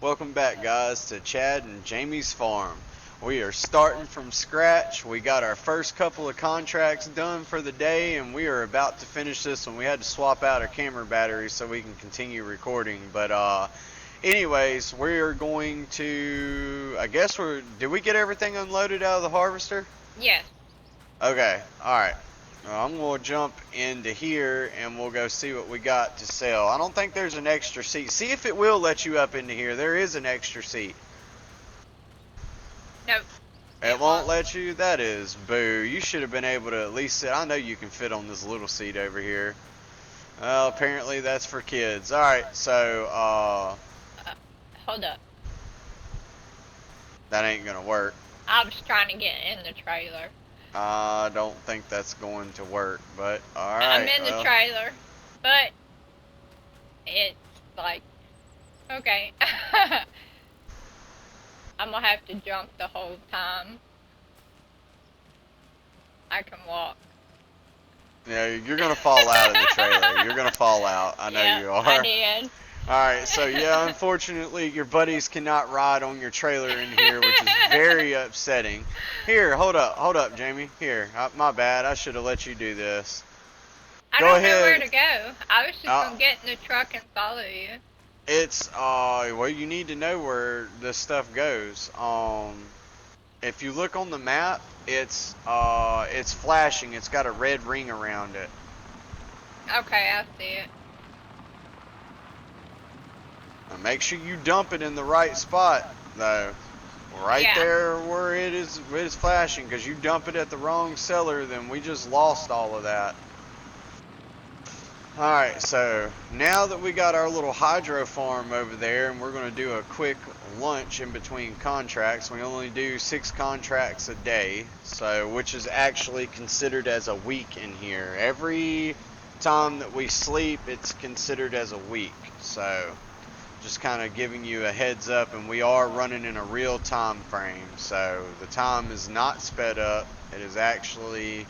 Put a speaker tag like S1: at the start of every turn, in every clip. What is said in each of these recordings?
S1: Welcome back, guys, to Chad and Jamie's farm. We are starting from scratch. We got our first couple of contracts done for the day, and we are about to finish this one. We had to swap out our camera batteries so we can continue recording. Anyways, we're going to. Did we get everything unloaded out of the harvester?
S2: Yes.
S1: Okay, alright. I'm going to jump into here and we'll go see what we got to sell. I don't think there's an extra seat. See if it will let you up into here. There is an extra seat.
S2: Nope.
S1: It
S2: It
S1: won't
S2: won't.
S1: let you? That is boo. You should have been able to at least sit. I know you can fit on this little seat over here. Well, apparently that's for kids. Alright, so,
S2: Uh, Hold up.
S1: that ain't gonna work.
S2: I was trying to get in the trailer.
S1: I don't think that's going to work, but
S2: I'm
S1: alright,
S2: in the
S1: well.
S2: trailer, but it's like, okay. I'm gonna have to jump the whole time. I can walk.
S1: Yeah, you're gonna fall out of the trailer. You're gonna fall out. I know
S2: Yeah,
S1: you
S2: I
S1: are.
S2: did.
S1: Alright, so yeah, unfortunately, your buddies cannot ride on your trailer in here, which is very upsetting. Here, hold up, Jamie. Here, my bad. I should have let you do this.
S2: I
S1: Go
S2: don't know where
S1: ahead.
S2: to go. I was just
S1: Uh,
S2: gonna get in the truck and follow you.
S1: well, you need to know where this stuff goes. If you look on the map, it's flashing. It's got a red ring around it.
S2: Okay, I see it.
S1: Now make sure you dump it in the right spot, though. Right
S2: Yeah.
S1: there where it is flashing, because you dump it at the wrong seller, then we just lost all of that. Alright, so now that we got our little hydro farm over there, and we're going to do a quick lunch in between contracts. We only do 6 contracts a day, so which is actually considered as a week in here. Every time that we sleep, it's considered as a week. So just kind of giving you a heads up, and we are running in a real time frame, so the time is not sped up. It is actually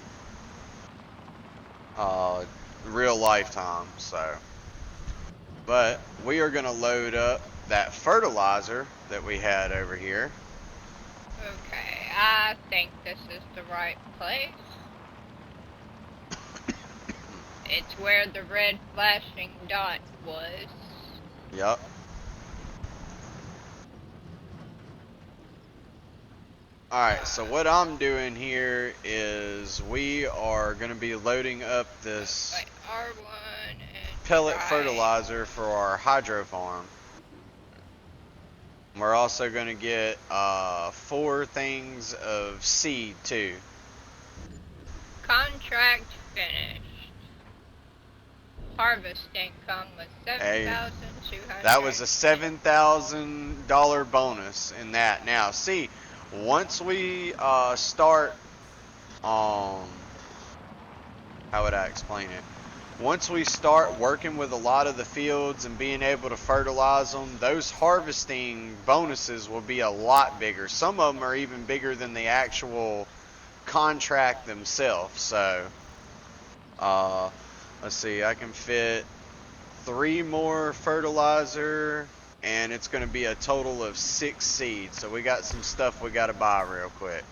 S1: uh, real lifetime. But we are going to load up that fertilizer that we had over here.
S2: Okay, I think this is the right place. It's where the red flashing dot was.
S1: Yep. Alright, so what I'm doing here is we are going to be loading up this
S2: Wait, R1 and
S1: pellet
S2: try.
S1: fertilizer for our hydro farm. We're also going to get 4 things of seed too.
S2: Contract finished. Harvest income was
S1: Hey,
S2: 7,200.
S1: that was a $7,000 bonus in that. Now, see, once we start, um, how would I explain it? Once we start working with a lot of the fields and being able to fertilize them, those harvesting bonuses will be a lot bigger. Some of them are even bigger than the actual contract themselves. So, uh, let's see, I can fit 3 more fertilizer, and it's going to be a total of 6 seeds. So we got some stuff we got to buy real quick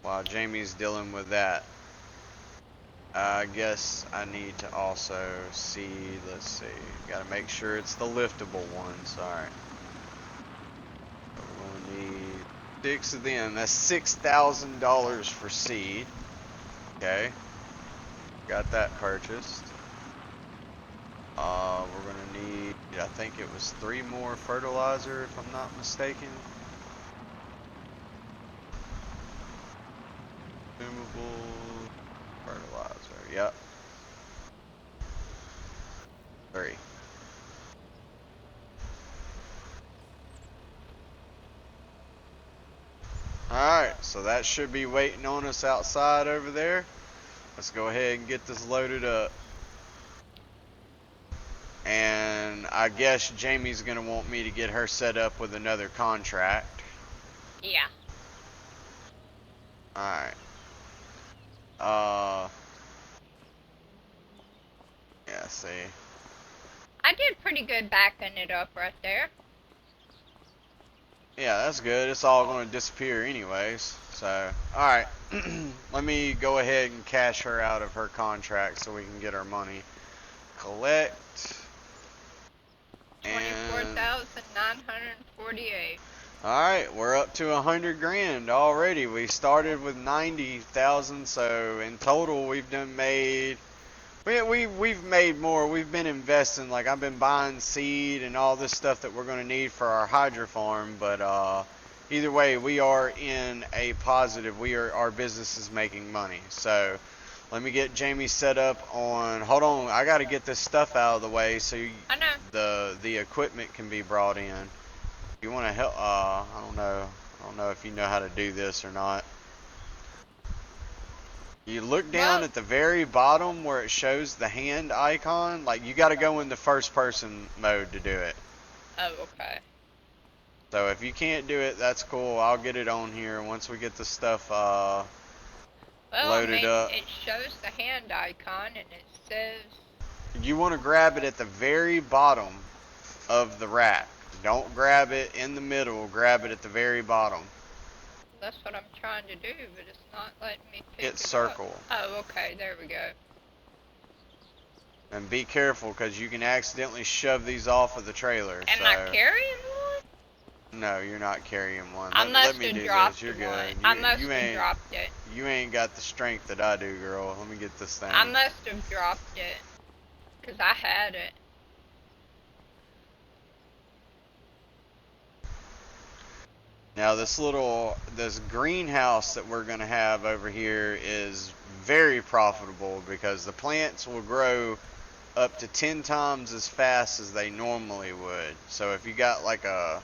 S1: while Jamie's dealing with that. I guess I need to also see, let's see, got to make sure it's the liftable ones. Alright. We'll need 6 of them. That's $6,000 for seed. Okay. Got that purchased. We're gonna need, I think it was 3 more fertilizer if I'm not mistaken. Consumable fertilizer, yep. 3. Alright, so that should be waiting on us outside over there. Let's go ahead and get this loaded up. And I guess Jamie's gonna want me to get her set up with another contract.
S2: Yeah.
S1: Alright. Uh, yeah, see.
S2: I did pretty good backing it up right there.
S1: Yeah, that's good. It's all going to disappear anyways. So, alright. Let me go ahead and cash her out of her contract so we can get our money. Collect. And
S2: 24,948.
S1: alright, we're up to 100 grand already. We started with 90,000, so in total we've made we've made more. We've been investing, like I've been buying seed and all this stuff that we're going to need for our hydro farm, but either way we are in a positive. Our business is making money. So let me get Jamie set up on, hold on, I got to get this stuff out of the way so
S2: I know.
S1: the equipment can be brought in. You want to help? I don't know if you know how to do this or not. You look down at the very bottom where it shows the hand icon. Like, you got to go into first person mode to do it.
S2: Oh, okay.
S1: So if you can't do it, that's cool. I'll get it on here once we get the stuff loaded up.
S2: It shows the hand icon and it says...
S1: You want to grab it at the very bottom of the rack. Don't grab it in the middle. Grab it at the very bottom.
S2: That's what I'm trying to do, but it's not letting me pick
S1: Hit
S2: it
S1: circle.
S2: up. Oh, okay. There we go.
S1: And be careful, because you can accidentally shove these off of the trailer.
S2: Am I carrying one?
S1: No, you're not carrying one.
S2: I must
S1: let me
S2: have
S1: do
S2: dropped
S1: this. You're
S2: one.
S1: good.
S2: I must have dropped it.
S1: You ain't got the strength that I do, girl. Let me get this thing.
S2: I must have dropped it. Because I had it.
S1: Now this greenhouse that we're going to have over here is very profitable because the plants will grow up to 10 times as fast as they normally would. So if you got like a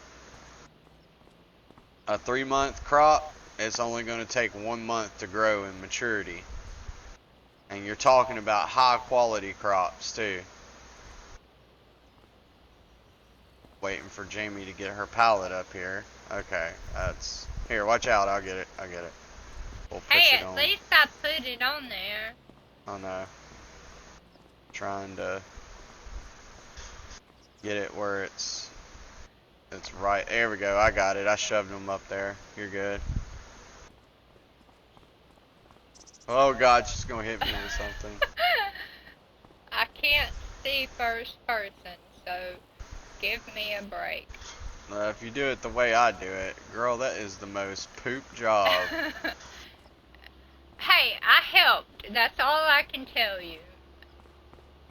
S1: 3-month crop, it's only going to take 1 month to grow in maturity. And you're talking about high quality crops too. Waiting for Jamie to get her pallet up here. Okay, that's here. Watch out! I'll get it. We'll push
S2: hey,
S1: it on.
S2: at least I put it on there.
S1: I know. Trying to get it where it's right. There we go. I got it. I shoved them up there. You're good. Oh God, she's gonna hit me with something.
S2: I can't see first person, so give me a break.
S1: If you do it the way I do it, girl, that is the most poop job.
S2: Hey, I helped. That's all I can tell you.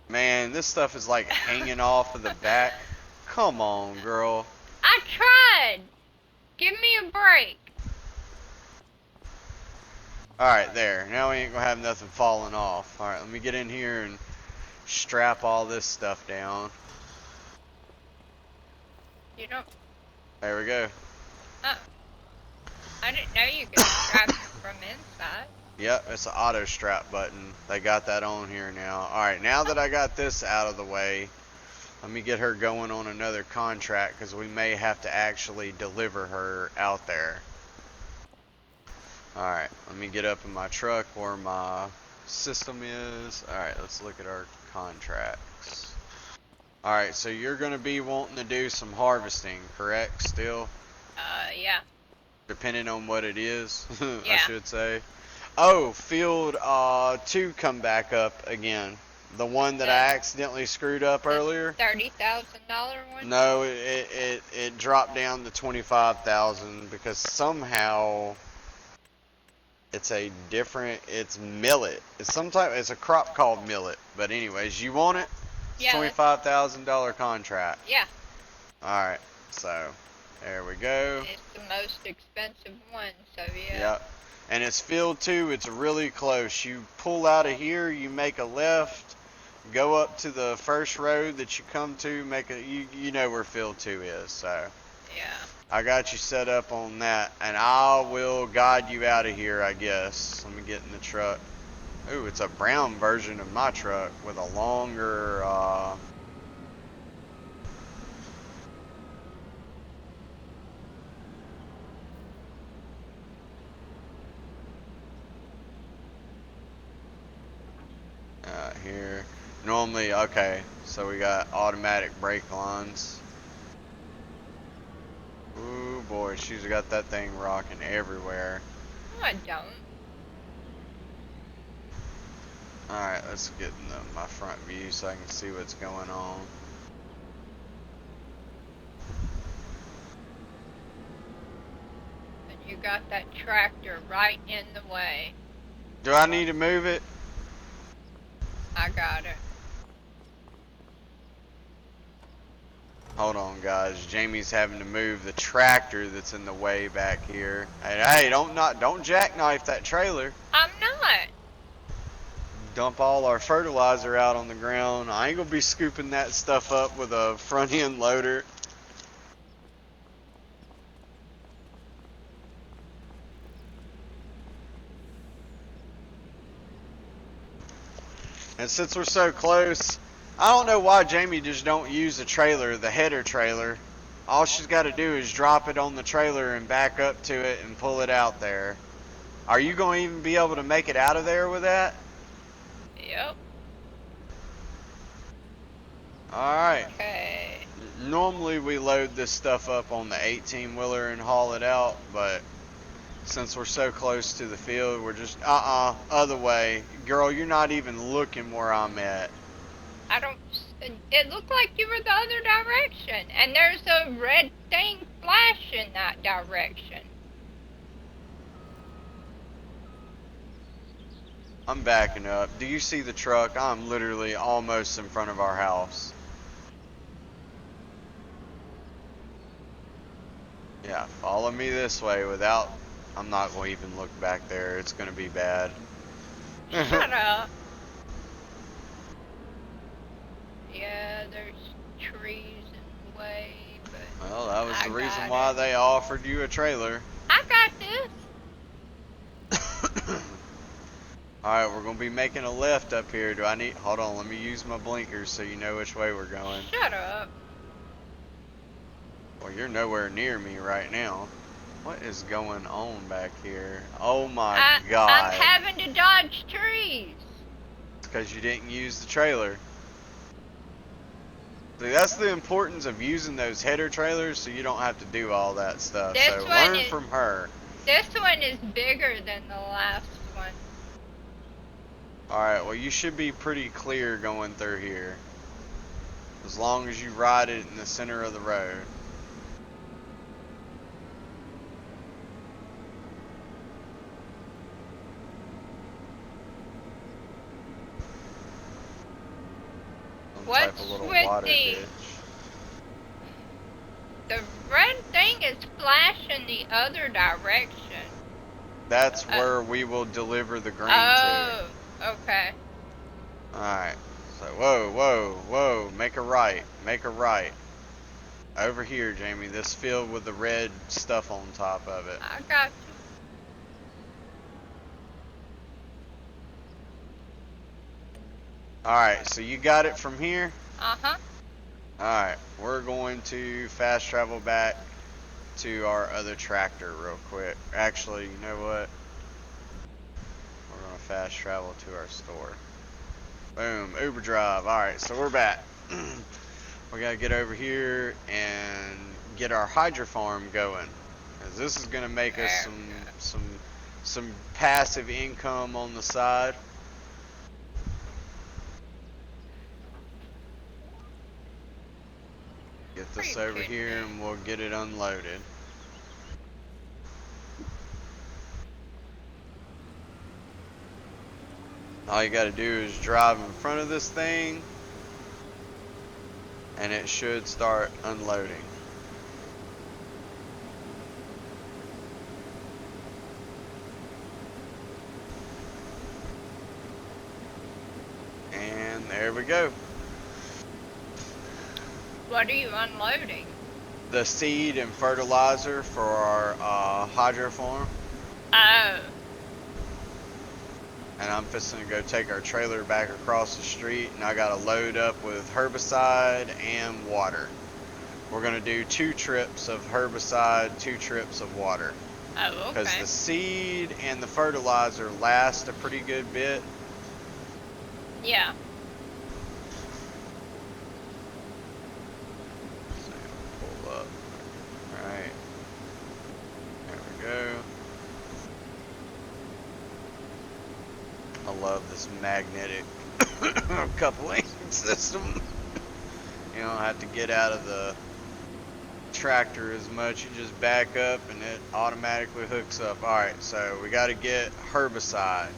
S1: Man, this stuff is like hanging off of the back. Come on, girl.
S2: I tried. Give me a break.
S1: Alright, there. Now we ain't gonna have nothing falling off. Alright, let me get in here and strap all this stuff down.
S2: You don't...
S1: There we go.
S2: Oh. I didn't know you could strap it from inside.
S1: Yep, it's an auto strap button. They got that on here now. Alright, now that I got this out of the way, let me get her going on another contract because we may have to actually deliver her out there. Alright, let me get up in my truck where my system is. Alright, let's look at our contracts. Alright, so you're going to be wanting to do some harvesting, correct, still?
S2: Yeah.
S1: Depending on what it is,
S2: Yeah.
S1: I should say. Oh, field 2 come back up again. The one that I accidentally screwed up earlier.
S2: $30,000 one?
S1: No, it dropped down to 25,000 because somehow it's it's millet. It's a crop called millet. But anyways, you want it? It's
S2: Yeah.
S1: $25,000 contract.
S2: Yeah.
S1: Alright, so there we go.
S2: It's the most expensive one, so yeah.
S1: Yep. And it's field 2, it's really close. You pull out of here, you make a left, go up to the first road that you come to, you know where field 2 is, so.
S2: Yeah.
S1: I got you set up on that, and I will guide you out of here, I guess. Let me get in the truck. Ooh, it's a brown version of my truck with a longer, here. Normally, okay, so we got automatic brake lines. Ooh boy, she's got that thing rocking everywhere.
S2: No, I don't.
S1: Alright, let's get in my front view so I can see what's going on.
S2: And you got that tractor right in the way.
S1: Do I need to move it?
S2: I got it.
S1: Hold on, guys. Jamie's having to move the tractor that's in the way back here. Hey, don't jackknife that trailer.
S2: I'm not.
S1: Dump all our fertilizer out on the ground. I ain't gonna be scooping that stuff up with a front end loader. And since we're so close, I don't know why Jamie just don't use the trailer, the header trailer. All she's got to do is drop it on the trailer and back up to it and pull it out there. Are you going to even be able to make it out of there with that?
S2: Yep.
S1: Alright.
S2: Okay.
S1: Normally we load this stuff up on the 18-wheeler and haul it out, but since we're so close to the field, we're just, other way. Girl, you're not even looking where I'm at.
S2: I don't. It looked like you were the other direction, and there's a red thing flashing that direction.
S1: I'm backing up. Do you see the truck? I'm literally almost in front of our house. Yeah, follow me this way without... I'm not going to even look back there. It's going to be bad.
S2: Shut up. Yeah, there's trees in the way, but
S1: Well, that was
S2: I
S1: the reason
S2: got
S1: why
S2: it.
S1: they offered you a trailer.
S2: I got this.
S1: Alright, we're going to be making a left up here. Do I need... Hold on, let me use my blinkers so you know which way we're going.
S2: Shut up.
S1: Well, you're nowhere near me right now. What is going on back here? Oh my god.
S2: I'm having to dodge trees.
S1: It's because you didn't use the trailer. See, that's the importance of using those header trailers so you don't have to do all that stuff.
S2: This
S1: So
S2: one
S1: learn
S2: is-
S1: from her.
S2: This one is bigger than the last one.
S1: Alright, well you should be pretty clear going through here. As long as you ride it in the center of the road. Some type
S2: What's
S1: of little
S2: with
S1: water
S2: the-
S1: ditch.
S2: The red thing is flashing the other direction.
S1: That's where we will deliver the grain to.
S2: Oh, okay.
S1: Alright. So, whoa. Make a right. Make a right. Over here, Jamie. This field with the red stuff on top of it.
S2: I got you.
S1: Alright, so you got it from here?
S2: Uh-huh.
S1: Alright, we're going to fast travel back to our other tractor real quick. Actually, you know what? We're going to fast travel to our store. Boom, Uber drive. Alright, so we're back. We got to get over here and get our hydro farm going. 'Cause this is going to make us some passive income on the side. Get this over here and we'll get it unloaded. All you got to do is drive in front of this thing and it should start unloading. And there we go.
S2: What are you unloading?
S1: The seed and fertilizer for our hydro farm.
S2: Oh.
S1: And I'm fixing to go take our trailer back across the street, and I got to load up with herbicide and water. We're going to do 2 trips of herbicide, 2 trips of water.
S2: Oh,
S1: Because
S2: okay.
S1: the seed and the fertilizer last a pretty good bit.
S2: Yeah.
S1: love this magnetic coupling system. You don't have to get out of the tractor as much. You just back up and it automatically hooks up. Alright, so we got to get herbicide.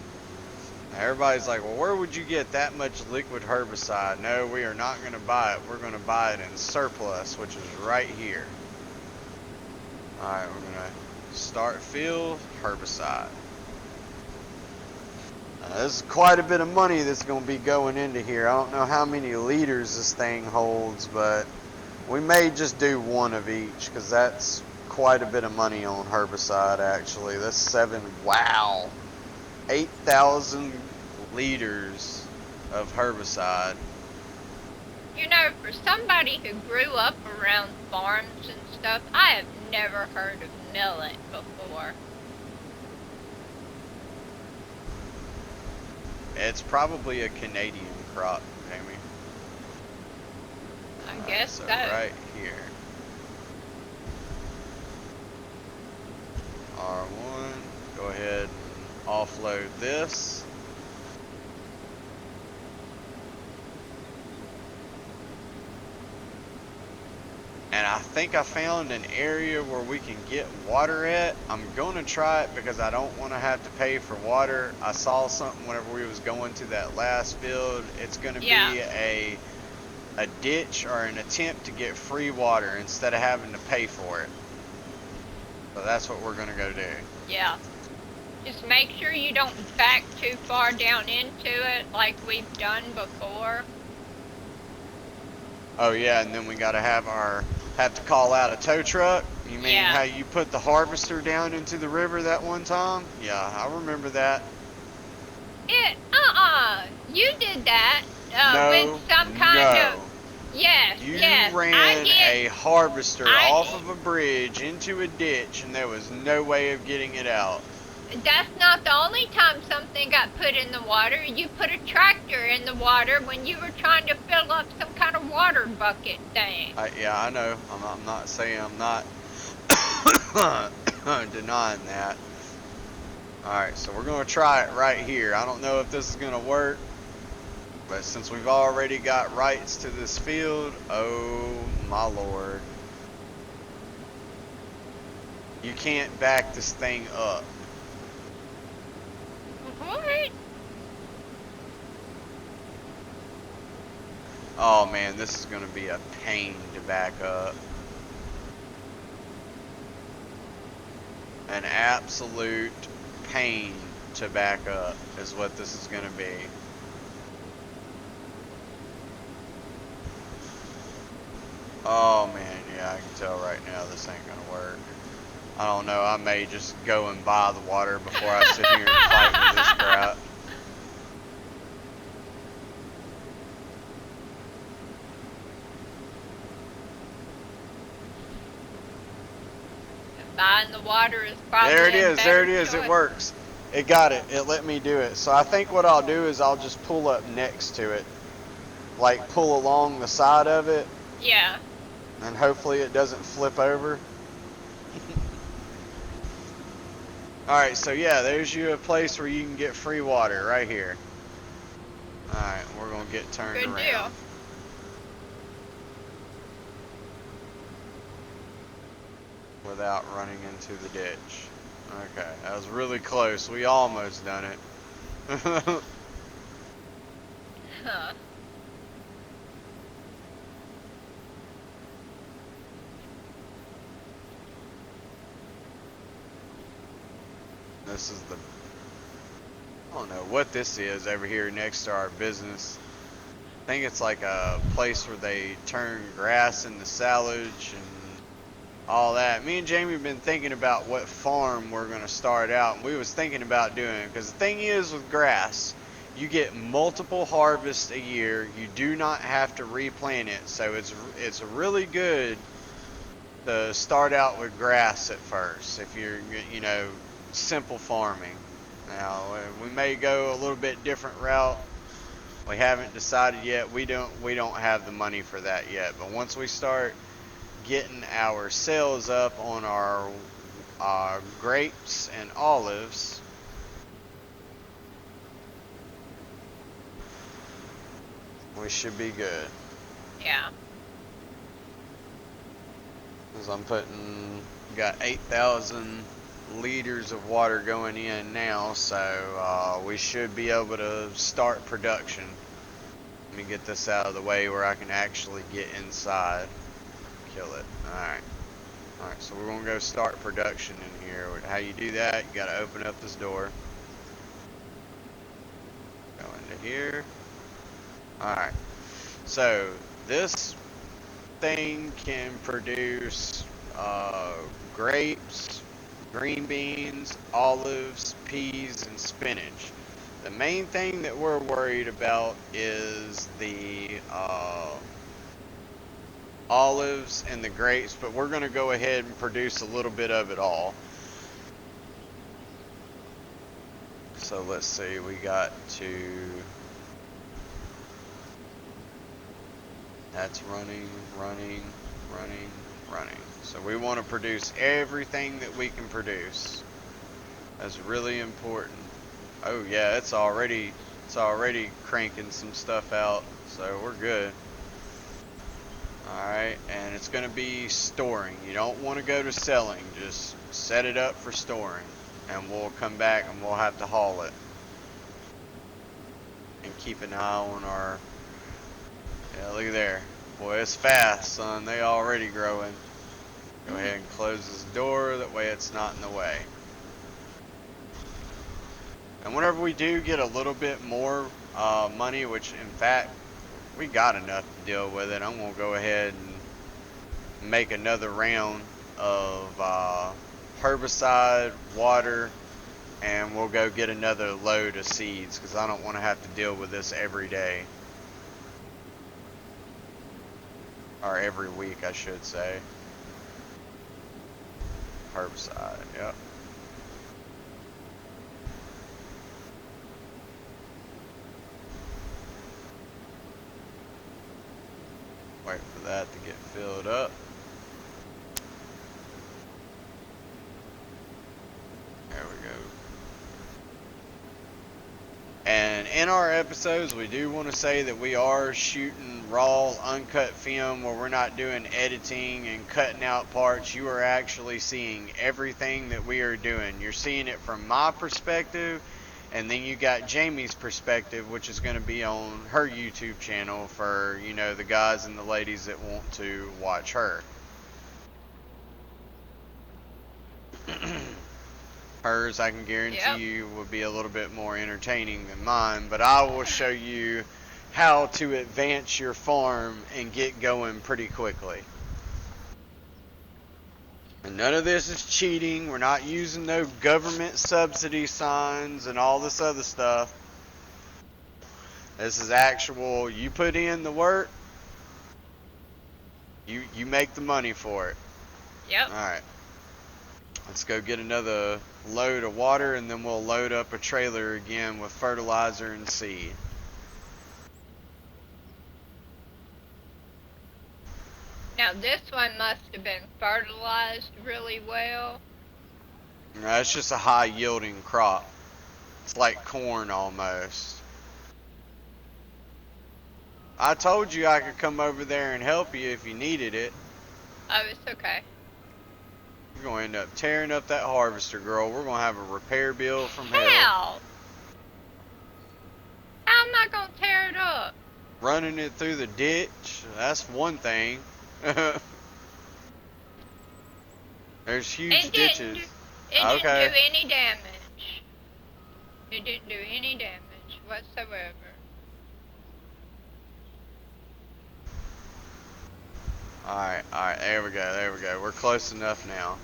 S1: Now everybody's like, well, where would you get that much liquid herbicide? No, we are not going to buy it. We're going to buy it in surplus, which is right here. Alright, we're going to start field herbicide. This is quite a bit of money that's going to be going into here. I don't know how many liters this thing holds, but we may just do one of each, because that's quite a bit of money on herbicide, actually. That's 8,000 liters of herbicide.
S2: You know, for somebody who grew up around farms and stuff, I have never heard of millet before.
S1: It's probably a Canadian crop, Jamie.
S2: I guess so.
S1: Right here. R1. Go ahead and offload this. And I think I found an area where we can get water at. I'm going to try it because I don't want to have to pay for water. I saw something whenever we was going to that last field. It's going to be a ditch or an attempt to get free water instead of having to pay for it. So that's what we're going to go do.
S2: Yeah. Just make sure you don't back too far down into it like we've done before.
S1: Oh yeah, and then we got to have to call out a tow truck. You mean how you put the harvester down into the river that one time? Yeah, I remember that.
S2: You did that
S1: No,
S2: with some kind of... Yes,
S1: You
S2: yes,
S1: ran a harvester off of a bridge into a ditch, and there was no way of getting it out.
S2: That's not the only time something got put in the water. You put a tractor in the water when you were trying to fill up some kind of water bucket thing.
S1: Yeah, I know. I'm not saying I'm not denying that. Alright, so we're going to try it right here. I don't know if this is going to work, but since we've already got rights to this field, oh my lord. You can't back this thing up.
S2: What?
S1: Oh man, this is going to be a pain to back up. An absolute pain to back up is what this is going to be. Oh man, yeah, I can tell right now this ain't going to work. I don't know, I may just go and buy the water before I sit here and fight with this crap.
S2: Buying the water is probably
S1: There it is, there it
S2: choice.
S1: is, it works. It got it, it let me do it. So I think what I'll do is I'll just pull up next to it. Like pull along the side of it.
S2: Yeah.
S1: And hopefully it doesn't flip over. Alright, so yeah, there's you a place where you can get free water right here. Alright, we're going to get turned
S2: Good
S1: around.
S2: deal.
S1: Without running into the ditch. Okay, that was really close. We almost done it.
S2: Huh.
S1: This is the, I don't know what this is over here next to our business. I think it's like a place where they turn grass into silage and all that. Me and Jamie have been thinking about what farm we're going to start out. And we was thinking about doing it because the thing is with grass, you get multiple harvests a year. You do not have to replant it. So it's really good to start out with grass at first if you're, you know, simple farming. Now we may go a little bit different route. We haven't decided yet. We don't have the money for that yet. But once we start getting our sales up on our grapes and olives, we should be good.
S2: Yeah.
S1: Because I'm got 8,000 liters of water going in now, so we should be able to start production. Let me get this out of the way where I can actually get inside. Kill it. Alright. Alright, so we're going to go start production in here. How you do that, you got to open up this door. Go into here. Alright. So, this thing can produce grapes, green beans, olives, peas, and spinach. The main thing that we're worried about is the olives and the grapes, but we're going to go ahead and produce a little bit of it all. So let's see, we got to... That's running. So we want to produce everything that we can produce. That's really important. Oh yeah, it's already cranking some stuff out, so we're good. Alright, and it's going to be storing. You don't want to go to selling, just set it up for storing. And we'll come back and we'll have to haul it. And keep an eye on our... Yeah, look at there. Boy, it's fast, son. They already growing. Go ahead and close this door, that way it's not in the way. And whenever we do get a little bit more money, which in fact, we got enough to deal with it, I'm going to go ahead and make another round of herbicide, water, and we'll go get another load of seeds, because I don't want to have to deal with this every day. Or every week, I should say. Herbicide, yep. Wait for that to get filled up. There we go. And in our episodes, we do want to say that we are shooting raw, uncut film where we're not doing editing and cutting out parts. You are actually seeing everything that we are doing. You're seeing it from my perspective, and then you got Jamie's perspective, which is going to be on her YouTube channel for, you know, the guys and the ladies that want to watch her. Hers, I can guarantee you, will be a little bit more entertaining than mine, but I will show you how to advance your farm and get going pretty quickly. And none of this is cheating. We're not using no government subsidy signs and all this other stuff. This is actual, you put in the work, you make the money for it.
S2: Yep.
S1: Alright. Let's go get another load of water, and then we'll load up a trailer again with fertilizer and seed.
S2: Now this one must have been fertilized really well.
S1: No, it's just a high yielding crop. It's like corn almost. I told you I could come over there and help you if you needed it.
S2: Oh, it's okay.
S1: You're going to end up tearing up that harvester, girl. We're going to have a repair bill from hell.
S2: How? How am I going to tear it up?
S1: Running it through the ditch, that's one thing. There's huge ditches.
S2: It didn't do any damage. It didn't do any damage whatsoever.
S1: Alright, there we go. We're close enough now.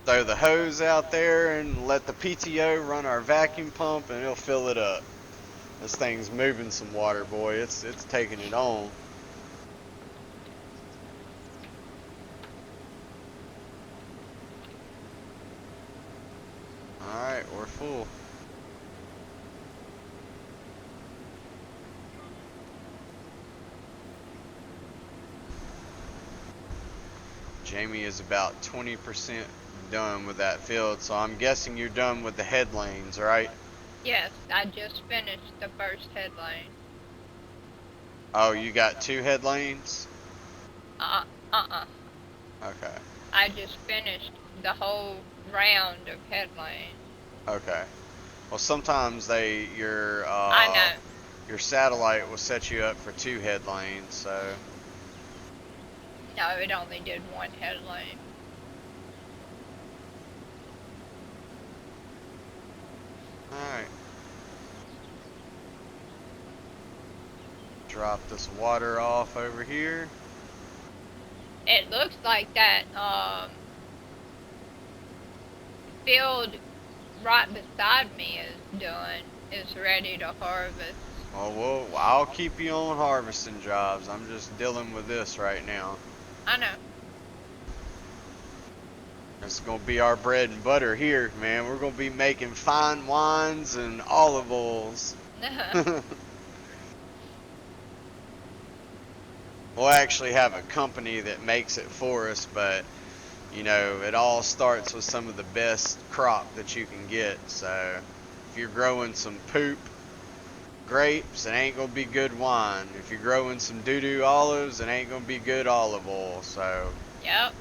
S1: Throw the hose out there and let the PTO run our vacuum pump and it'll fill it up. This thing's moving some water, boy. It's taking it on. Alright, we're full. Jamie is about 20% done with that field, so I'm guessing you're done with the head lanes, right?
S2: Yes, I just finished the first head lane.
S1: Oh, you got 2 head lanes?
S2: Uh-uh.
S1: Okay.
S2: I just finished the whole round of headlane.
S1: Okay. Well, sometimes
S2: I know.
S1: your satellite will set you up for 2 head lanes, so
S2: No, it only did one headlane.
S1: all right. Drop this water off over here.
S2: It looks like that field right beside me is ready to harvest.
S1: Well, I'll keep you on harvesting jobs. I'm just dealing with this right now.
S2: I know.
S1: It's gonna be our bread and butter here, man. We're gonna be making fine wines and olive oils. We'll actually have a company that makes it for us, but you know, it all starts with some of the best crop that you can get. So if you're growing some poop grapes, it ain't gonna be good wine. If you're growing some doo-doo olives, it ain't gonna be good olive oil. So
S2: Yep.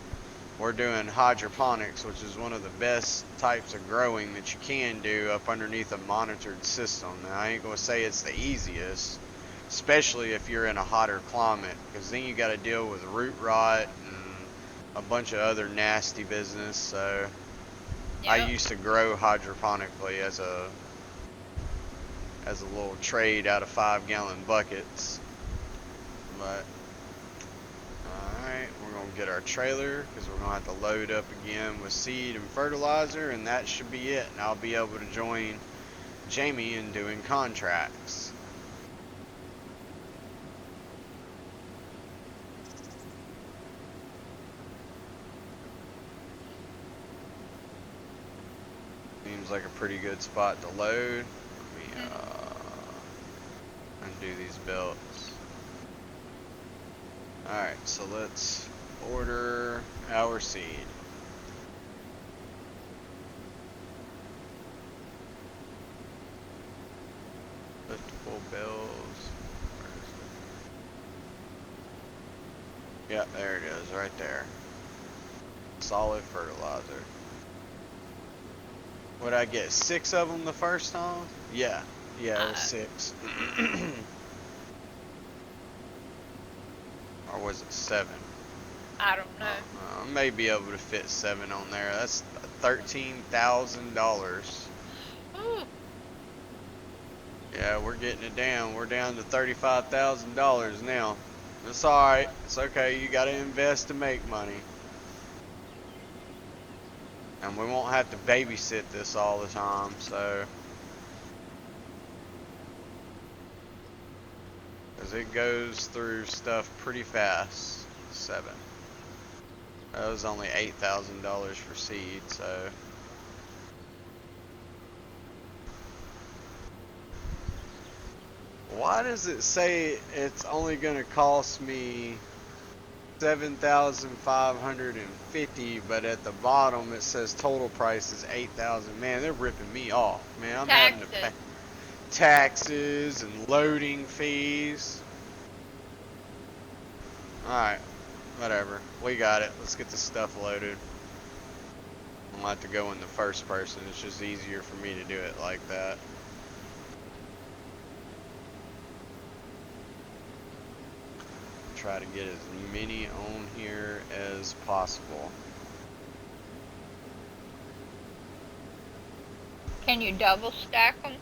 S1: we're doing hydroponics, which is one of the best types of growing that you can do up underneath a monitored system. Now, I ain't gonna say it's the easiest, especially if you're in a hotter climate, because then you got to deal with root rot and a bunch of other nasty business. So I
S2: Yep.
S1: used to grow hydroponically as a little trade out of 5-gallon buckets. But alright, we're going to get our trailer because we're going to have to load up again with seed and fertilizer, and that should be it. And I'll be able to join Jamie in doing contracts. Seems like a pretty good spot to load. Let me undo these belts. Alright, so let's order our seed. Liftable bells. Yeah, there it is, right there. Solid fertilizer. What'd I get? 6 of them the first time? Yeah, it was 6. Or was it 7?
S2: I don't know.
S1: I may be able to fit 7 on there. That's $13,000.
S2: Ooh.
S1: Yeah, we're getting it down. We're down to $35,000 now. It's alright. It's okay. You gotta invest to make money. And we won't have to babysit this all the time, so. Because it goes through stuff pretty fast. 7. That was only $8,000 for seed, so. Why does it say it's only going to cost me 7,550, but at the bottom it says total price is 8,000? Man, they're ripping me off, man. I'm having to pay taxes and loading fees. Alright, whatever. We got it. Let's get the stuff loaded. I'm gonna have to go in the first person. It's just easier for me to do it like that. Try to get as many on here as possible.
S2: Can you double stack them?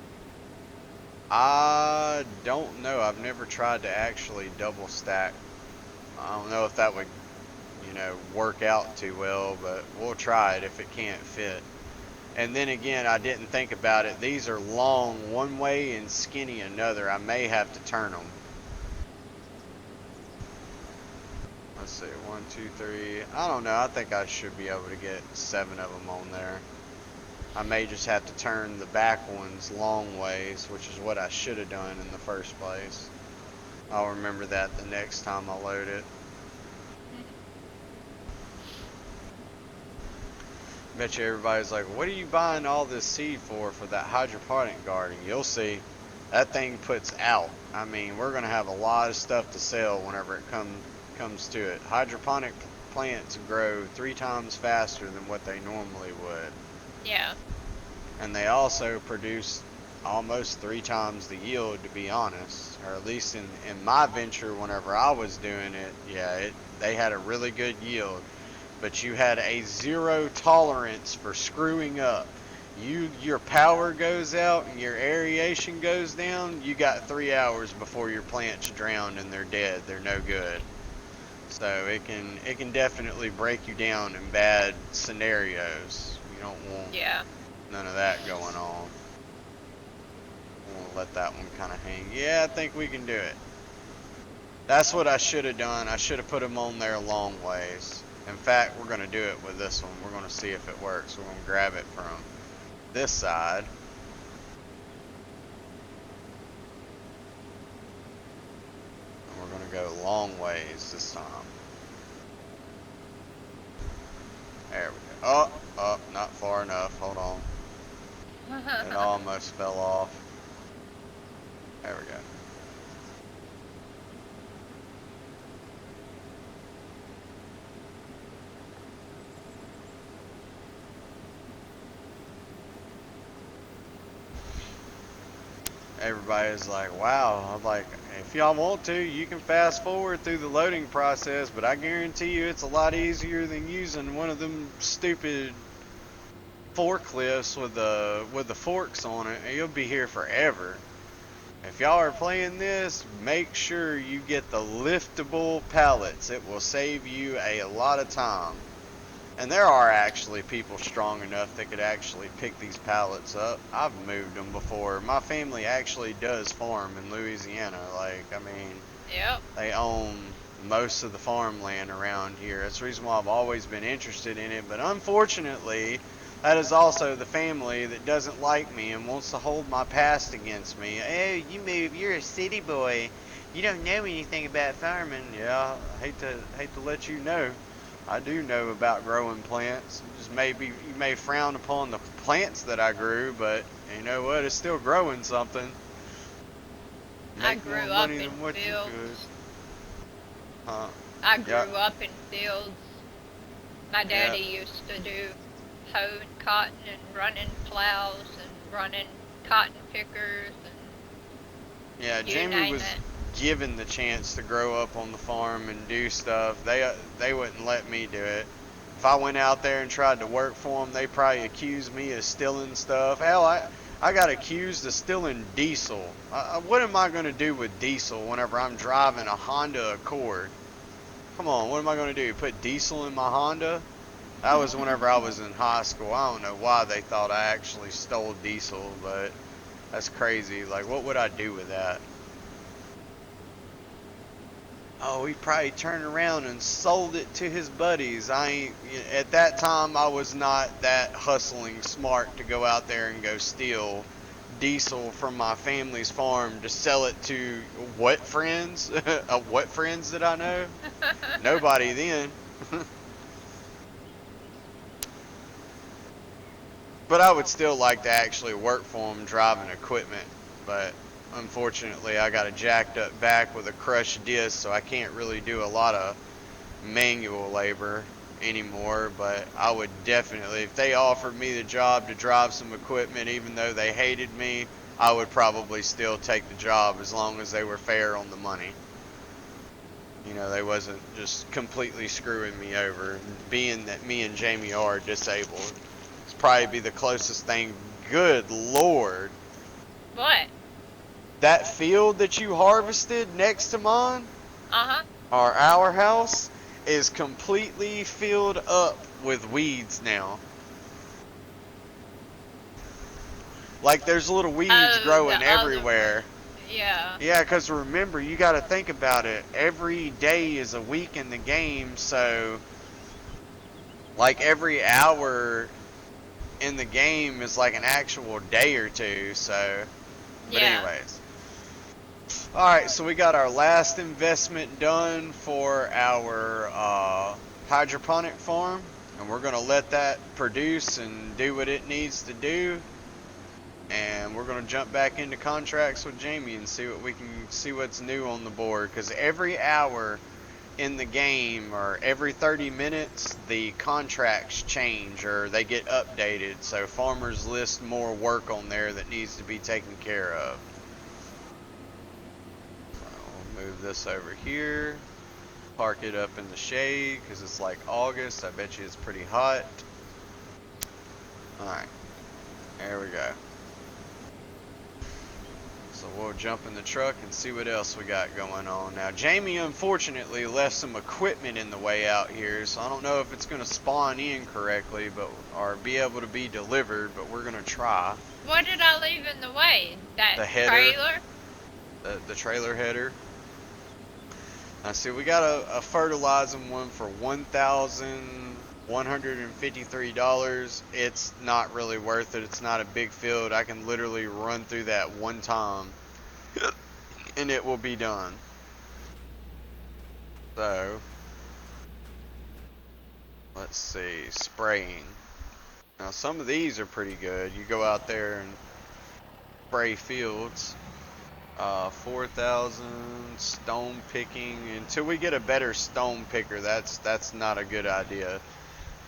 S1: I don't know. I've never tried to actually double stack. I don't know if that would, work out too well, but we'll try it if it can't fit. And then again, I didn't think about it. These are long one way and skinny another. I may have to turn them. Let's see, 1, 2, 3. I don't know. I think I should be able to get 7 of them on there. I may just have to turn the back ones long ways, which is what I should have done in the first place. I'll remember that the next time I load it. Bet you everybody's like, what are you buying all this seed for that hydroponic garden? You'll see. that thing puts out. I mean, we're gonna have a lot of stuff to sell whenever it comes to it. Hydroponic plants grow 3 times faster than what they normally would,
S2: Yeah.
S1: and they also produce almost 3 times the yield, to be honest. Or at least in my venture, whenever I was doing it, yeah, they had a really good yield, but you had a zero tolerance for screwing up. Your power goes out and your aeration goes down, you got 3 hours before your plant's drowned and they're dead. They're no good. So it can definitely break you down in bad scenarios. You don't want
S2: Yeah.
S1: none of that going on. We'll let that one kind of hang. Yeah, I think we can do it. That's what I should have done. I should have put them on there long ways. In fact, we're going to do it with this one. We're going to see if it works. We're going to grab it from this side. And we're going to go long ways this time. There we go. Oh, oh, not far enough. Hold on. It almost fell off. There we go. Everybody's like, wow. I'm like, if y'all want to, you can fast forward through the loading process, but I guarantee you it's a lot easier than using one of them stupid forklifts with the forks on it. You'll be here forever. If y'all are playing this, make sure you get the liftable pallets. It will save you a lot of time. And there are actually people strong enough that could actually pick these pallets up. I've moved them before. My family actually does farm in Louisiana. Like, I mean,
S2: Yep.
S1: they own most of the farmland around here. That's the reason why I've always been interested in it. But unfortunately, that is also the family that doesn't like me and wants to hold my past against me. Hey, you move, you're a city boy. You don't know anything about farming. Yeah, I hate to let you know. I do know about growing plants. Just maybe you may frown upon the plants that I grew, but you know what? It's still growing something.
S2: I
S1: Make
S2: grew
S1: more
S2: up
S1: money
S2: in
S1: than what you could.
S2: fields.
S1: Huh?
S2: I grew
S1: Yeah.
S2: up in fields. My
S1: Yeah.
S2: daddy used to do hoeing cotton and running plows and running cotton pickers and
S1: Yeah,
S2: you
S1: Jamie
S2: name
S1: was
S2: it.
S1: given the chance to grow up on the farm and do stuff. They wouldn't let me do it. If I went out there and tried to work for them, they probably accused me of stealing stuff. Hell, I got accused of stealing diesel. What am I going to do with diesel whenever I'm driving a Honda Accord? Come on, what am I going to do? Put diesel in my Honda? That was whenever I was in high school. I don't know why they thought I actually stole diesel, but that's crazy. Like, what would I do with that? Oh, he probably turned around and sold it to his buddies. At that time, I was not that hustling smart to go out there and go steal diesel from my family's farm to sell it to what friends? What friends did I know? Nobody then. But I would still like to actually work for them driving equipment. But unfortunately, I got a jacked up back with a crushed disc, so I can't really do a lot of manual labor anymore. But I would definitely, if they offered me the job to drive some equipment, even though they hated me, I would probably still take the job as long as they were fair on the money. You know, they wasn't just completely screwing me over, being that me and Jamie are disabled. It's probably be the closest thing. Good Lord.
S2: What?
S1: That field that you harvested next to mine,
S2: Uh-huh.
S1: or our house, is completely filled up with weeds now. Like, there's little weeds
S2: Oh,
S1: growing
S2: the other
S1: everywhere.
S2: one. Yeah.
S1: Yeah, because remember, you got to think about it. Every day is a week in the game, so like every hour in the game is like an actual day or two. So, but
S2: Yeah.
S1: anyways, all right. So we got our last investment done for our hydroponic farm, and we're gonna let that produce and do what it needs to do. and we're gonna jump back into contracts with Jamie and see what we can see what's new on the board. Because every hour in the game or every 30 minutes, the contracts change or they get updated. So farmers list more work on there that needs to be taken care of. So we'll move this over here. Park it up in the shade because it's like August. I bet you it's pretty hot. Alright, there we go. So we'll jump in the truck and see what else we got going on. Now Jamie unfortunately left some equipment in the way out here, so I don't know if it's going to spawn in correctly or be able to be delivered, but we're going to try.
S2: What did I leave in the way? That
S1: The header.
S2: trailer?
S1: The trailer header. Now see, we got a fertilizing one for $1,153. It's not really worth it. It's not a big field. I can literally run through that one time and it will be done. So let's see, spraying. Now some of these are pretty good. You go out there and spray fields. 4,000 stone picking. Until we get a better stone picker, that's not a good idea.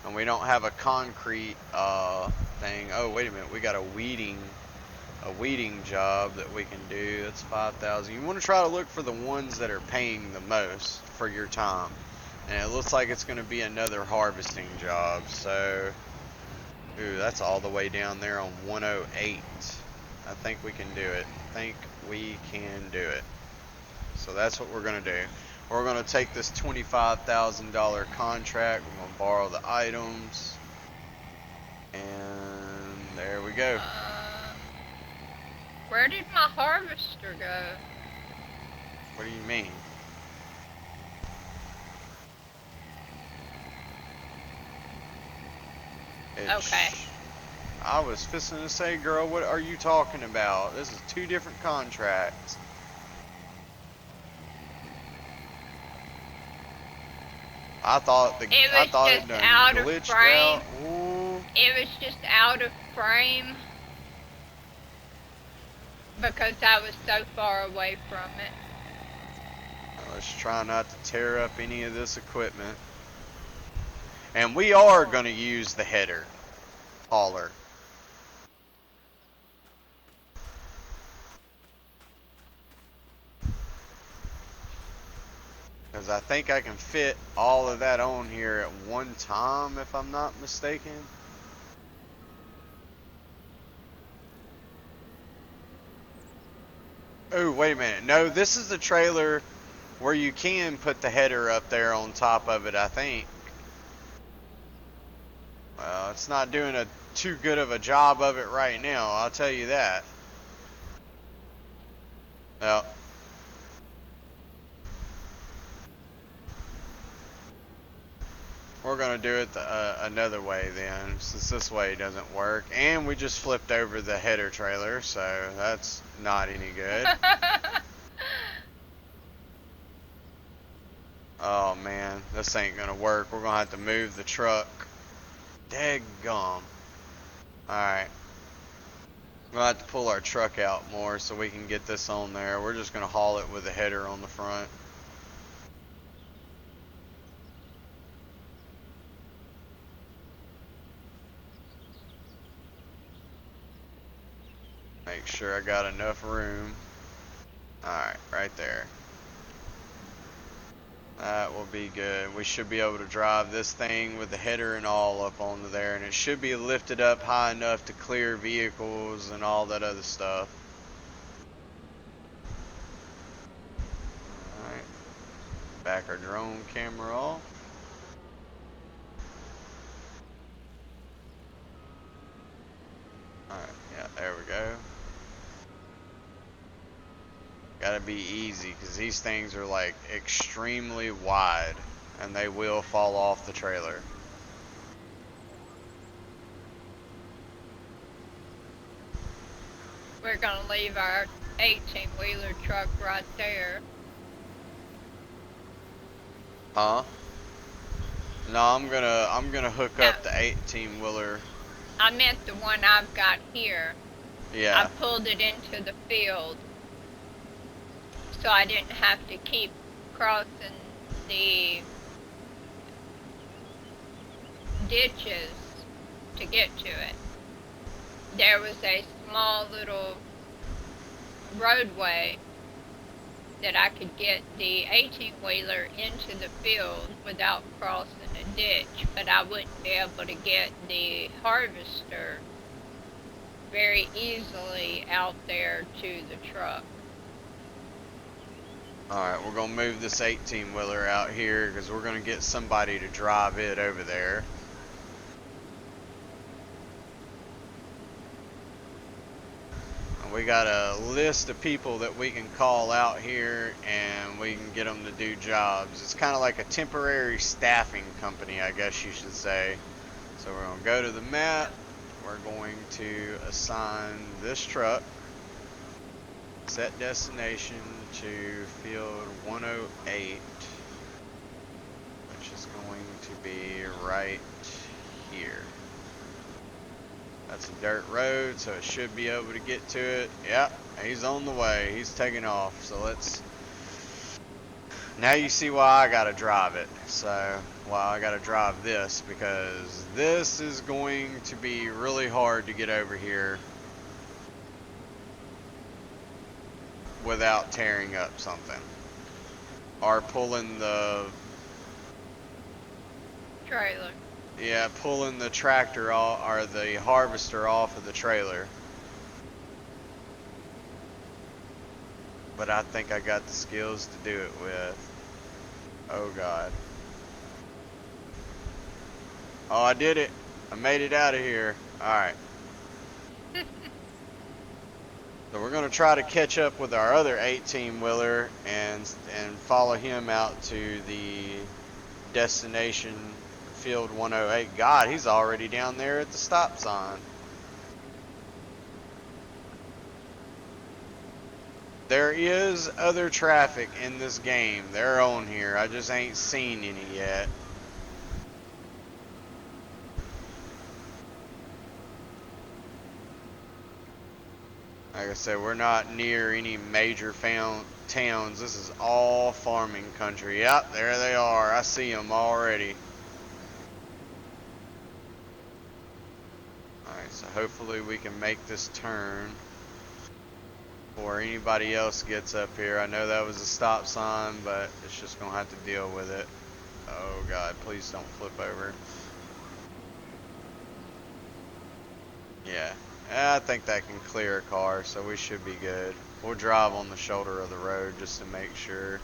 S1: And we don't have a concrete thing. Oh wait a minute, we got a weeding job that we can do. That's 5,000. You want to try to look for the ones that are paying the most for your time. And it looks like it's going to be another harvesting job. So, ooh, that's all the way down there on 108. I think we can do it. We can do it. So that's what we're going to do. We're going to take this $25,000 contract. We're going to borrow the items. And there we go.
S2: Where did my harvester go?
S1: What do you mean?
S2: Okay.
S1: I was fixing to say, girl, what are you talking about? This is two different contracts. I thought it done
S2: out of
S1: glitched
S2: frame.
S1: out. Ooh.
S2: It was just out of frame because I was so far away from it.
S1: Let's try not to tear up any of this equipment. And we are going to use the header hauler. Because I think I can fit all of that on here at one time, if I'm not mistaken. Oh, wait a minute. No, this is the trailer where you can put the header up there on top of it, I think. Well, it's not doing too good of a job of it right now, I'll tell you that. Well, we're going to do it another way then, since this way doesn't work. And we just flipped over the header trailer, so that's not any good. Oh man, this ain't going to work. We're going to have to move the truck. Daggum. Alright. We'll have to pull our truck out more so we can get this on there. We're just going to haul it with the header on the front. Make sure I got enough room. Alright, right there. That will be good. We should be able to drive this thing with the header and all up onto there, and it should be lifted up high enough to clear vehicles and all that other stuff. Alright. Back our drone camera off. Alright, yeah, there we go. Gotta be easy, because these things are like extremely wide and they will fall off the trailer.
S2: We're gonna leave our 18-wheeler truck right there.
S1: Huh? No, I'm gonna hook up the 18-wheeler.
S2: I meant the one I've got here.
S1: Yeah.
S2: I pulled it into the field, so I didn't have to keep crossing the ditches to get to it. There was a small little roadway that I could get the 18-wheeler into the field without crossing a ditch, but I wouldn't be able to get the harvester very easily out there to the truck.
S1: Alright, we're going to move this 18-wheeler out here because we're going to get somebody to drive it over there. And we got a list of people that we can call out here and we can get them to do jobs. It's kind of like a temporary staffing company, I guess you should say. So we're going to go to the map. We're going to assign this truck. Set destination to field 108, which is going to be right here. That's a dirt road, so it should be able to get to it. Yep, he's on the way. He's taking off. So let's. Now you see why I gotta drive it. So, why I gotta drive this, because this is going to be really hard to get over here without tearing up something or pulling the
S2: Trailer.
S1: yeah, pulling the tractor off or the harvester off of the trailer. But I think I got the skills to do it with. Oh God. Oh, I did it. I made it out of here. Alright. So we're going to try to catch up with our other 18-wheeler and follow him out to the destination field 108. God, he's already down there at the stop sign. There is other traffic in this game. They're on here. I just ain't seen any yet. Like I said, we're not near any major towns. This is all farming country. Yep, there they are. I see them already. Alright, so hopefully we can make this turn before anybody else gets up here. I know that was a stop sign, but it's just going to have to deal with it. Oh God, please don't flip over. Yeah. I think that can clear a car, so we should be good. We'll drive on the shoulder of the road just to make sure.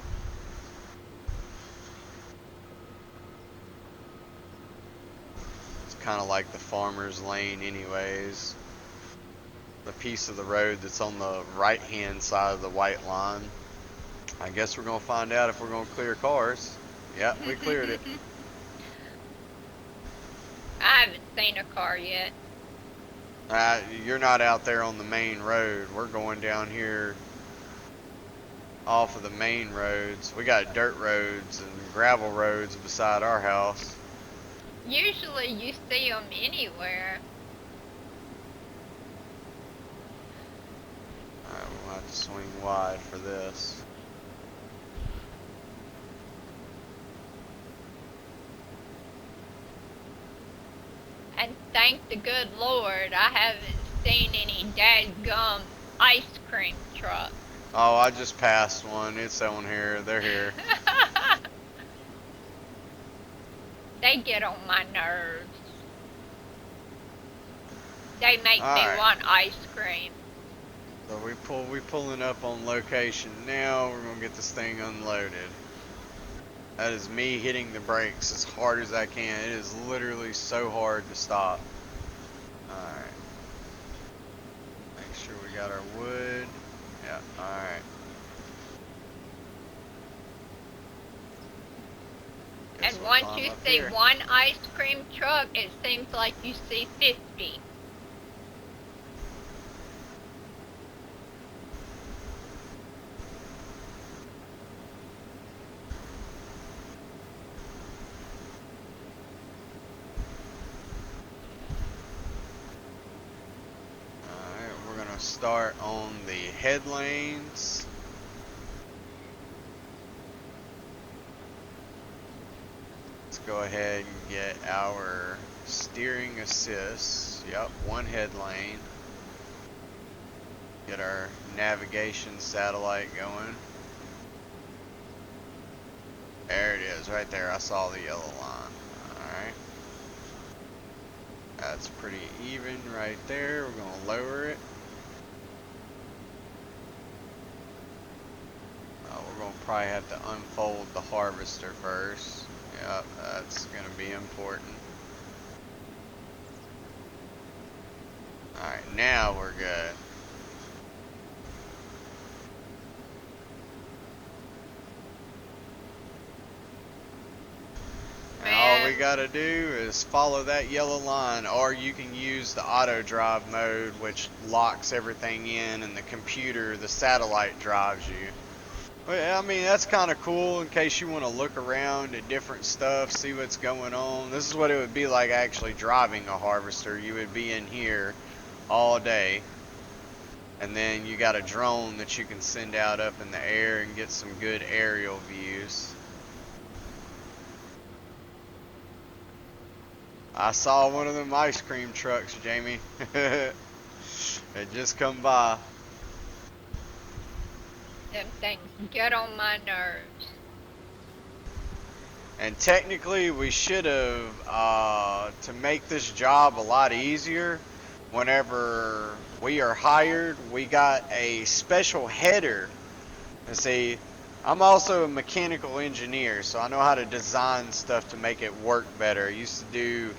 S1: It's kind of like the farmer's lane anyways. The piece of the road that's on the right hand side of the white line. I guess we're going to find out if we're going to clear cars. Yep, we cleared it.
S2: I haven't seen a car yet.
S1: You're not out there on the main road. We're going down here off of the main roads. We got dirt roads and gravel roads beside our house.
S2: Usually you see them anywhere.
S1: Alright, we'll have to swing wide for this.
S2: And thank the good Lord, I haven't seen any dadgum ice cream trucks.
S1: Oh, I just passed one. It's on here. They're here.
S2: They get on my nerves. They make me
S1: Alright.
S2: want ice cream.
S1: So we pulling up on location now. We're gonna get this thing unloaded. That is me hitting the brakes as hard as I can. It is literally so hard to stop. Alright. Make sure we got our wood. Yeah, alright.
S2: And once you see one ice cream truck, it seems like you see 50.
S1: start on the head lanes. Let's go ahead and get our steering assist. Yep, one head lane. Get our navigation satellite going. There it is, right there. I saw the yellow line. Alright. That's pretty even right there. We're going to lower it. We're going to probably have to unfold the harvester first. Yep, that's going to be important. Alright, now we're good. And all we gotta do is follow that yellow line, or you can use the auto drive mode, which locks everything in, and the computer, the satellite drives you. But, I mean, that's kind of cool in case you want to look around at different stuff, see what's going on. This is what it would be like actually driving a harvester. You would be in here all day, and then you got a drone that you can send out up in the air and get some good aerial views. I saw one of them ice cream trucks, Jamie. It just come by.
S2: Them things get on my nerves.
S1: And technically, we should have, to make this job a lot easier, whenever we are hired, we got a special header. And see, I'm also a mechanical engineer, so I know how to design stuff to make it work better. I used to do,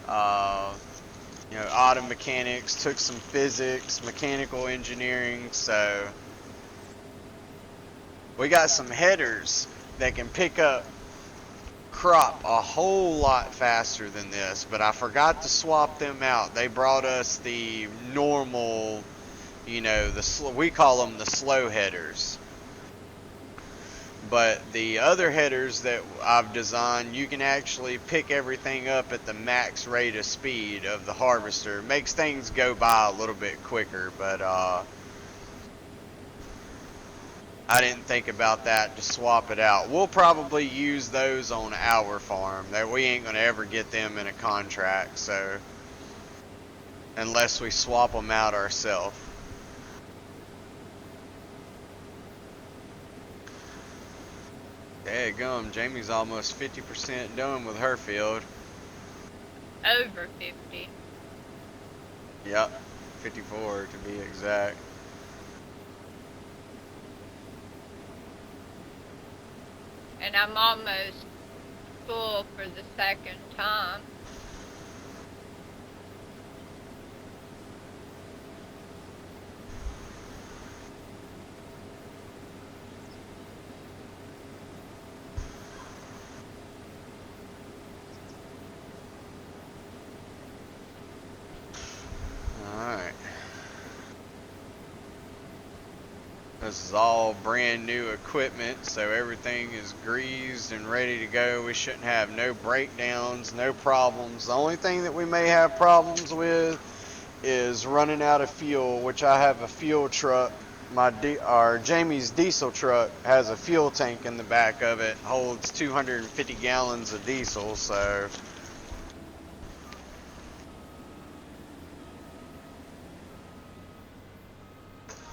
S1: auto mechanics, took some physics, mechanical engineering, so we got some headers that can pick up crop a whole lot faster than this, but I forgot to swap them out. They brought us the normal, we call them the slow headers. But the other headers that I've designed, you can actually pick everything up at the max rate of speed of the harvester. It makes things go by a little bit quicker, but I didn't think about that to swap it out. We'll probably use those on our farm. That we ain't gonna ever get them in a contract, so unless we swap them out ourselves. Daggum, Jamie's almost 50% done with her field.
S2: Over 50.
S1: Yep, 54 to be exact.
S2: And I'm almost full for the second time.
S1: Alright. This is all brand new equipment, so everything is greased and ready to go. We shouldn't have no breakdowns, no problems. The only thing that we may have problems with is running out of fuel, which I have a fuel truck. Jamie's diesel truck has a fuel tank in the back of it, holds 250 gallons of diesel, so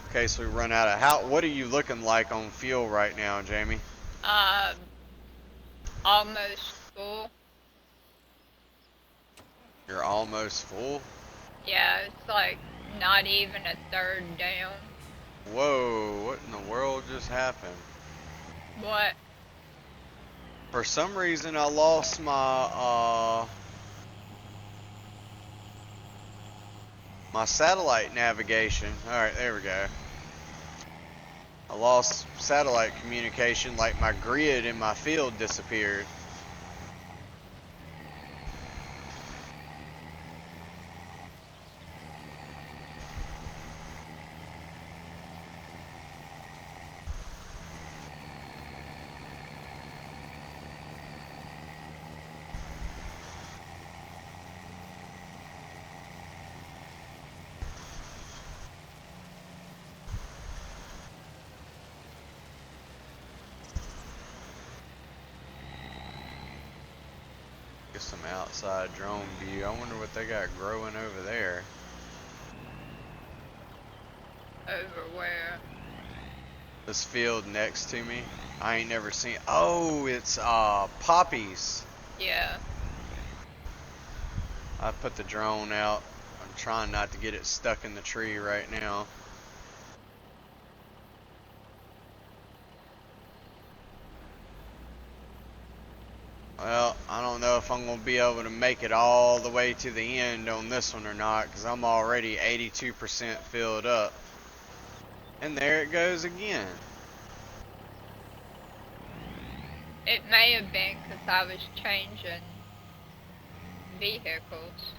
S1: in case we run out of what are you looking like on fuel right now, Jamie?
S2: Almost full.
S1: You're almost full?
S2: Yeah, it's like not even a third down.
S1: Whoa, what in the world just happened?
S2: What?
S1: For some reason I lost my satellite navigation. Alright, there we go. I lost satellite communication, like my grid in my field disappeared. at some outside drone view. I wonder what they got growing over there.
S2: Over where?
S1: This field next to me. I ain't never seen. Oh, it's poppies.
S2: Yeah.
S1: I put the drone out. I'm trying not to get it stuck in the tree right now. Well, I don't know if I'm going to be able to make it all the way to the end on this one or not, because I'm already 82% filled up. And there it goes again.
S2: It may have been because I was changing vehicles.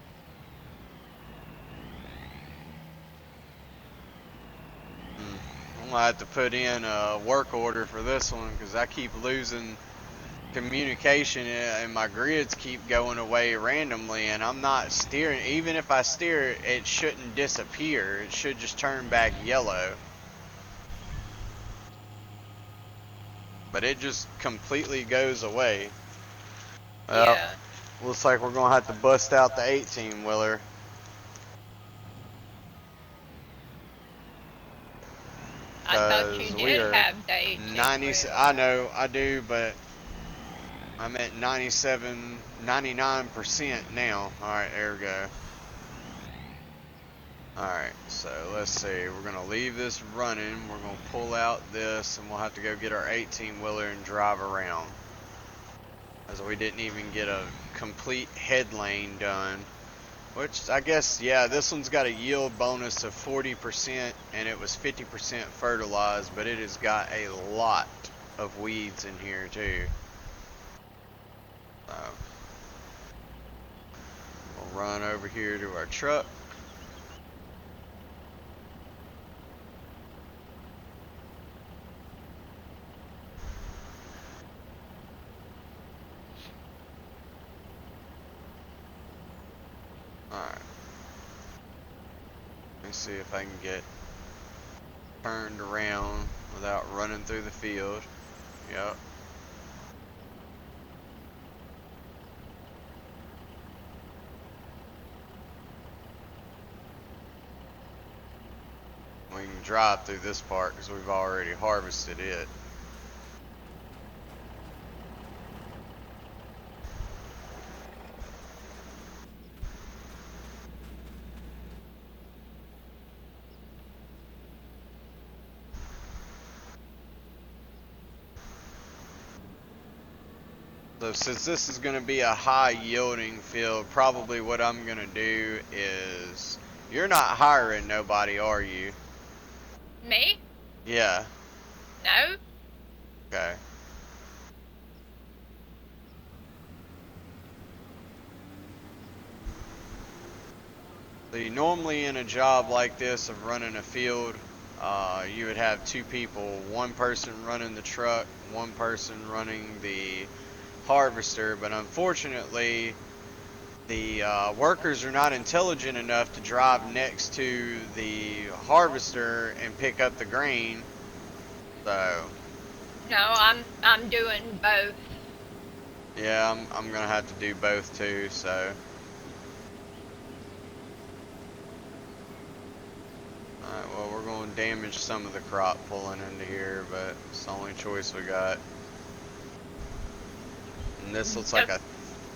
S1: I'm going to have to put in a work order for this one, because I keep losing communication and my grids keep going away randomly, and I'm not steering. Even if I steer it, it shouldn't disappear. It should just turn back yellow. But it just completely goes away. Well,
S2: Yeah.
S1: looks like we're going to have to bust out the 18-wheeler.
S2: I thought you
S1: Because we
S2: did
S1: are
S2: have the 18
S1: 90. I know, I do, but I'm at 97, 99% now. Alright, there we go. Alright, so let's see. We're going to leave this running. We're going to pull out this, and we'll have to go get our 18-wheeler and drive around. As we didn't even get a complete head lane done. Which, I guess, yeah, this one's got a yield bonus of 40%, and it was 50% fertilized, but it has got a lot of weeds in here, too. So, we'll run over here to our truck. Alright. Let me see if I can get turned around without running through the field. Yep. We can drive through this part because we've already harvested it. So since this is going to be a high yielding field, probably what I'm going to do is, you're not hiring nobody, are you?
S2: Me?
S1: Yeah.
S2: No?
S1: Okay. So normally in a job like this of running a field, you would have two people, one person running the truck, one person running the harvester, but unfortunately the workers are not intelligent enough to drive next to the harvester and pick up the grain. So
S2: No, I'm doing both.
S1: yeah, I'm gonna have to do both too. So alright, well, we're going to damage some of the crop pulling into here, but it's the only choice we got. And this looks like a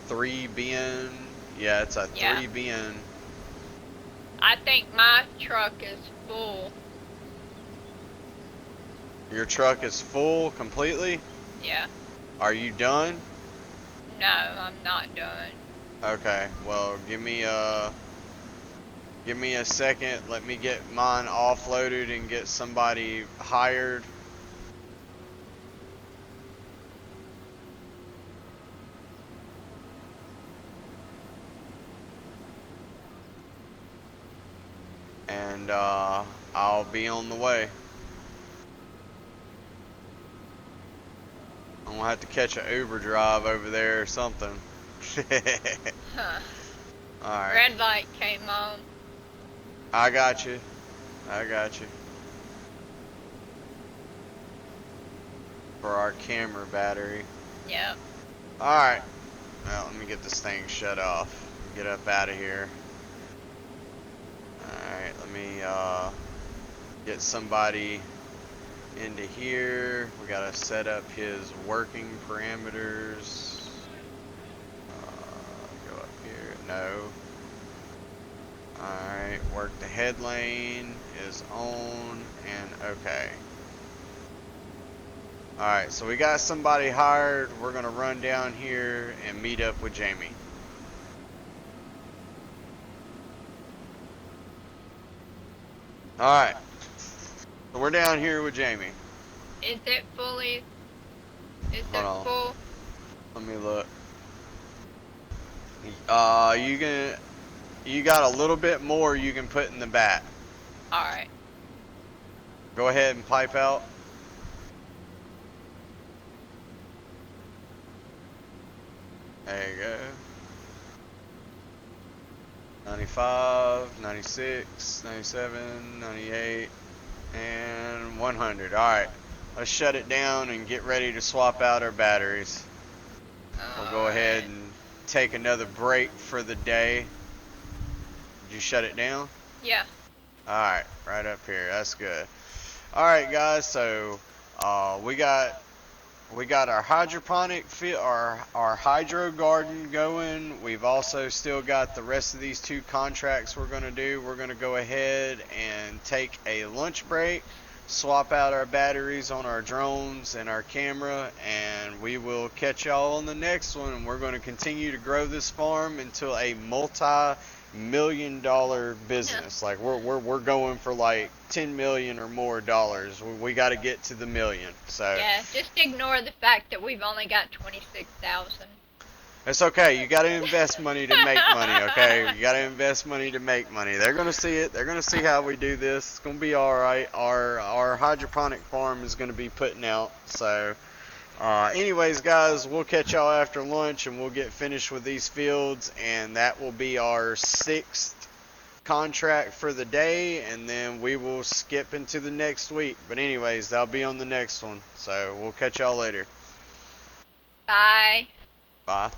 S1: 3 bin. Yeah, it's a 3 bin.
S2: I think my truck is full.
S1: Your truck is full completely?
S2: Yeah.
S1: Are you done?
S2: No, I'm not done.
S1: Okay, well, give me a second. Let me get mine offloaded and get somebody hired. And I'll be on the way. I'm gonna have to catch an Uber drive over there or something.
S2: Huh.
S1: Alright.
S2: Red light came on.
S1: I got you. I got you. For our camera battery.
S2: Yep.
S1: Alright. Well, let me get this thing shut off. Get up out of here. Alright, let me get somebody into here. We gotta set up his working parameters. Go up here. No. Alright, work the head lane is on and okay. Alright, so we got somebody hired. We're gonna run down here and meet up with Jamie. Alright. So we're down here with Jamie.
S2: Is it fully? Is
S1: Hold
S2: it
S1: on.
S2: full?
S1: Let me look. You got a little bit more you can put in the back.
S2: Alright.
S1: Go ahead and pipe out. There you go. 95, 96, 97, 98, and 100. Alright, let's shut it down and get ready to swap out our batteries. We'll go ahead and take another break for the day. Did you shut it down?
S2: Yeah.
S1: Alright, right up here. That's good. Alright guys, so we got our hydroponic field, our hydro garden going. We've also still got the rest of these 2 contracts we're going to do. We're going to go ahead and take a lunch break, swap out our batteries on our drones and our camera, and we will catch y'all on the next one. And we're going to continue to grow this farm until a multi-million-dollar business. Like we're going for like 10 million or more dollars. We got to get to the million. So
S2: Yeah, just ignore the fact that we've only got 26,000.
S1: it's okay. You got to invest money to make money, okay? You got to invest money to make money. They're going to see it. They're going to see how we do this. It's going to be all right. Our hydroponic farm is going to be putting out. So anyways, guys, we'll catch y'all after lunch and we'll get finished with these fields, and that will be our 6th contract for the day, and then we will skip into the next week. But anyways, that'll be on the next one. So we'll catch y'all later.
S2: Bye.
S1: Bye.